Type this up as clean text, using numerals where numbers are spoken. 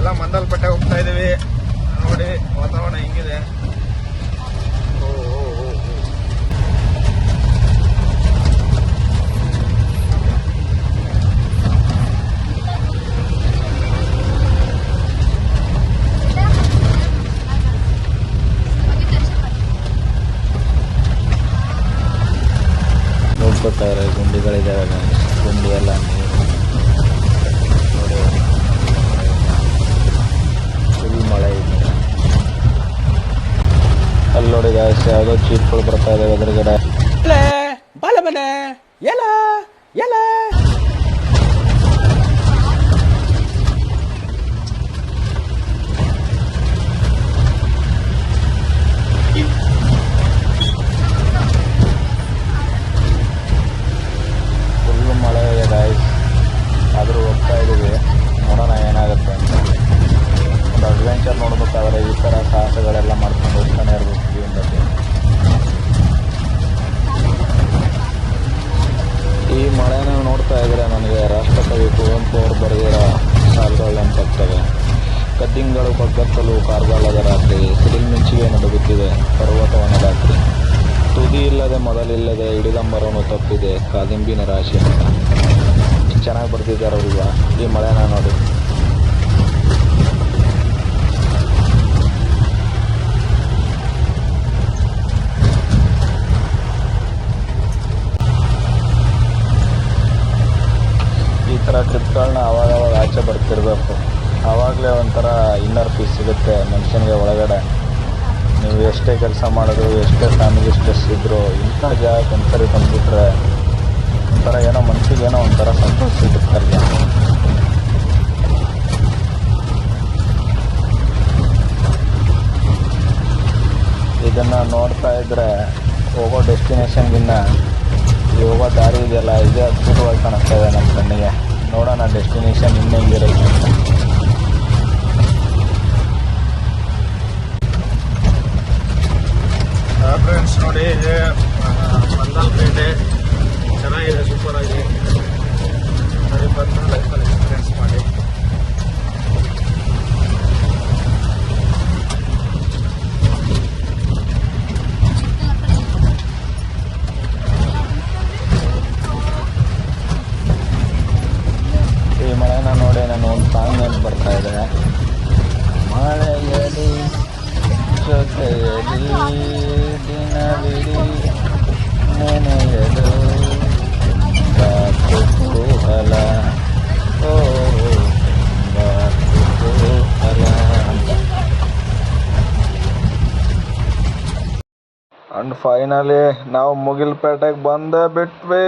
ಎಲ್ಲ ಮಂದಲ್ಪಟ್ಟೆ ಹೋಗ್ತಾ ಇದೀವಿ. ನೋಡಿ ವಾತಾವರಣ ಹೆಂಗಿದೆ. ನೋಡ್ಕೊತಾರೆ ಗುಂಡಿಗಳಿದ್ದಾವೆ, ಗುಂಡಿ ಎಲ್ಲ ನೋಡಿ, ಫುಲ್ ಮಳೆ ಇದೆ. ಅಲ್ಲಿ ನೋಡಿ ಗಾಯ್ಸ್ ಯಾವುದೋ ಜೀಪ್ಗಳು ಬರ್ತಾ ಇದಾವೆ ಎದುರುಗಡೆ. ಬಾಲ ಮನೆ ಎಲ್ಲ ಎಲ್ಲ ಮಳೆ ಇದೆ ಗಾಯ್ಸ್. ಆದರೂ ಹೋಗ್ತಾ ಇದ್ದೀವಿ, ನೋಡೋಣ ಏನಾಗುತ್ತೆ ಅಂತ. ಒಂದು ಅಡ್ವೆಂಚರ್ ನೋಡ್ಬೇಕಾದ್ರೆ ಈ ಥರ ಸಾಹಸಗಳೆಲ್ಲ ಮಾಡ್ಕೊಂಡು ಹೋಗ್ತಾನೆ ಇರ್ಬೇಕು ಜೀವನದಲ್ಲಿ. ಈ ಮಳೆನ ನೋಡ್ತಾ ಇದ್ರೆ ನನಗೆ ರಾಷ್ಟ್ರಕವಿ ಕುವೆಂಪು ಅವರು ಬರೆದಿರೋ ಸಾಲುಗಳು ನೆನಪಾಗ್ತವೆ. ಕದ್ದಿಂಗಳು ಕಗ್ಗತ್ತಲು ಕಾರ್ಗಾಲದ ರಾತ್ರಿ, ಸಿಡಿಲ್ ಮಿಂಚಿಗೆ ನಡುಗುತ್ತಿದೆ ಪರ್ವತವನ ರಾತ್ರಿ, ತುದಿ ಇಲ್ಲದೆ ಮೊದಲಿಲ್ಲದೆ ಇಡಿದಂಬರವನ್ನು ತಪ್ಪಿದೆ ಕಾದಿಂಬಿನ ರಾಶಿ ಅಂತ. ಚೆನ್ನಾಗಿ ಬರ್ತಿದ್ದಾರಲ್ವಾ ಈ ಮಳೆನ ನೋಡಿ. ಈ ಥರ ಟ್ರಿಪ್ಗಳನ್ನ ಅವಾಗವಾಗ ಆಚೆ ಬರ್ತಿರ್ಬೇಕು. ಆವಾಗಲೇ ಒಂಥರ ಇನ್ನರ್ ಪೀಸ್ ಸಿಗುತ್ತೆ ಮನುಷ್ಯನಿಗೆ ಒಳಗಡೆ. ನೀವು ಎಷ್ಟೇ ಕೆಲಸ ಮಾಡೋದು, ಎಷ್ಟೇ ಫ್ಯಾಮಿಲಿ ಸ್ಟ್ರೆಸ್ ಇದ್ದರೂ ಇಂಥ ಜಾಗಕ್ಕೆ ಒಂದ್ಸರಿ ಬಂದುಬಿಟ್ರೆ ಒಂಥರ ಏನೋ ಮನಸ್ಸಿಗೇನೋ ಒಂಥರ ಸಂತೋಷ ಸಿಗುತ್ತಲ್ಲ. ಇದನ್ನು ನೋಡ್ತಾ ಇದ್ದರೆ ಹೋಗೋ ಡೆಸ್ಟಿನೇಷನ್ಗಿನ್ನ ಈ ಹೋಗೋ ದಾರಿ ಇದೆಯಲ್ಲ, ಇದೇ ಅದ್ಭುತವಾಗಿ ಕಾಣಿಸ್ತಾ ಇದೆ ನಮ್ಮ ಕಣ್ಣಿಗೆ. ನೋಡೋಣ ಡೆಸ್ಟಿನೇಷನ್ ಇನ್ನೂ ಹೆಂಗಿರುತ್ತೆ ಅಂತ. ಫ್ರೆಂಡ್ಸ್ ನೋಡಿ, ಮಂದಲ್ಪೇಟೆ ಚೆನ್ನಾಗಿದೆ, ಸೂಪರಾಗಿ. ಸರಿ ಬಂದು ಲೈಫಲ್ಲಿ ಎಕ್ಸ್ಪೀರಿಯನ್ಸ್ ಮಾಡಿ. ಈ ಮಳೆನ ನೋಡಿ ನಾನು ಒಂದು ಸಾಂಗ್ ನೆನಪು ಬರ್ತಾ ಇದೆ. ಮಳೆಯಲಿ ಜೊತೆಯಲಿ ದಿನವಿಡೀ ನೆನೆಯಲು ಕುತೂಹಲ, ಓ ಕುತೂಹಲ ಅಂತ. ಅಂಡ್ ಫೈನಲಿ ನಾವು ಮುಗಿಲ್ಪೇಟೆಗೆ ಬಂದೇ ಬಿಟ್ವಿ.